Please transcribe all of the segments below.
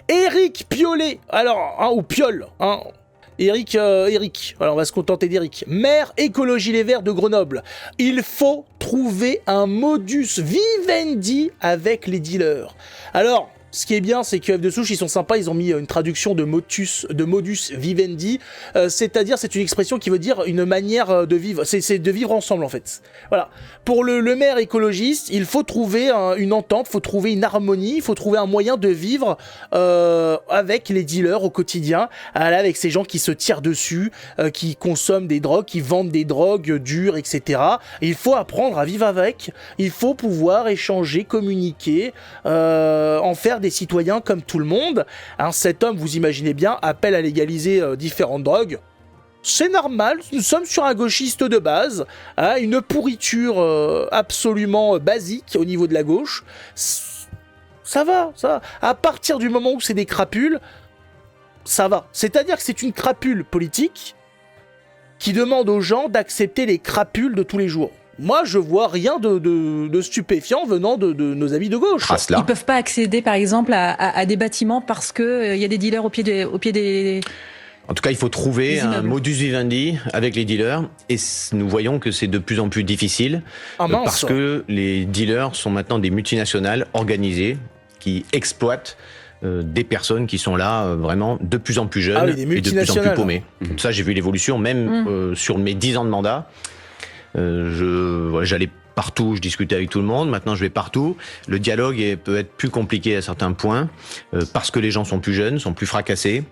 Éric Piolet, alors, ou Piolle, Éric, alors on va se contenter d'Éric. Maire Écologie Les Verts de Grenoble. Il faut trouver un modus vivendi avec les dealers. Alors, ce qui est bien, c'est que F2Souche, ils sont sympas, ils ont mis une traduction de modus vivendi, c'est-à-dire, c'est une expression qui veut dire une manière de vivre, c'est de vivre ensemble en fait. Voilà. Pour le maire écologiste, il faut trouver une entente, il faut trouver une harmonie, il faut trouver un moyen de vivre avec les dealers au quotidien, avec ces gens qui se tirent dessus, qui consomment des drogues, qui vendent des drogues dures, etc. Et il faut apprendre à vivre avec, il faut pouvoir échanger, communiquer, en faire des citoyens comme tout le monde. Cet homme, vous imaginez bien, appelle à légaliser différentes drogues. C'est normal, nous sommes sur un gauchiste de base, une pourriture absolument basique au niveau de la gauche. Ça va. À partir du moment où c'est des crapules, ça va. C'est-à-dire que c'est une crapule politique qui demande aux gens d'accepter les crapules de tous les jours. Moi, je vois rien de stupéfiant venant de nos amis de gauche. Ils peuvent pas accéder, par exemple, à des bâtiments parce que y a des dealers au pied des... En tout cas, il faut trouver un modus vivendi avec les dealers, et nous voyons que c'est de plus en plus difficile, parce que les dealers sont maintenant des multinationales organisées qui exploitent des personnes qui sont là vraiment de plus en plus jeunes et de plus en plus paumées. Ça, j'ai vu l'évolution même sur mes 10 ans de mandat. J'allais partout, je discutais avec tout le monde, maintenant je vais partout. Le dialogue peut être plus compliqué à certains points, parce que les gens sont plus jeunes, sont plus fracassés,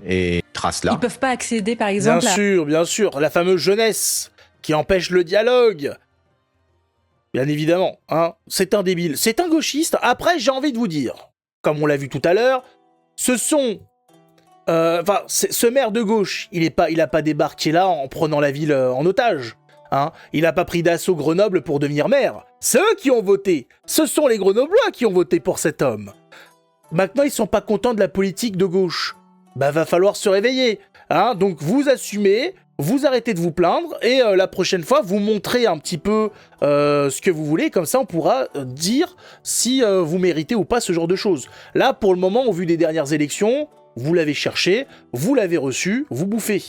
et trace là. Ils peuvent pas accéder, par exemple, Bien sûr, la fameuse jeunesse qui empêche le dialogue. Bien évidemment, c'est un débile, c'est un gauchiste. Après, j'ai envie de vous dire, comme on l'a vu tout à l'heure, ce maire de gauche, il a pas débarqué là en prenant la ville en otage. Il n'a pas pris d'assaut Grenoble pour devenir maire. C'est eux qui ont voté. Ce sont les Grenoblois qui ont voté pour cet homme. Maintenant, ils sont pas contents de la politique de gauche. Va falloir se réveiller. Donc vous assumez, vous arrêtez de vous plaindre, et la prochaine fois, vous montrez un petit peu ce que vous voulez. Comme ça, on pourra dire si vous méritez ou pas ce genre de choses. Là, pour le moment, au vu des dernières élections, vous l'avez cherché, vous l'avez reçu, vous bouffez.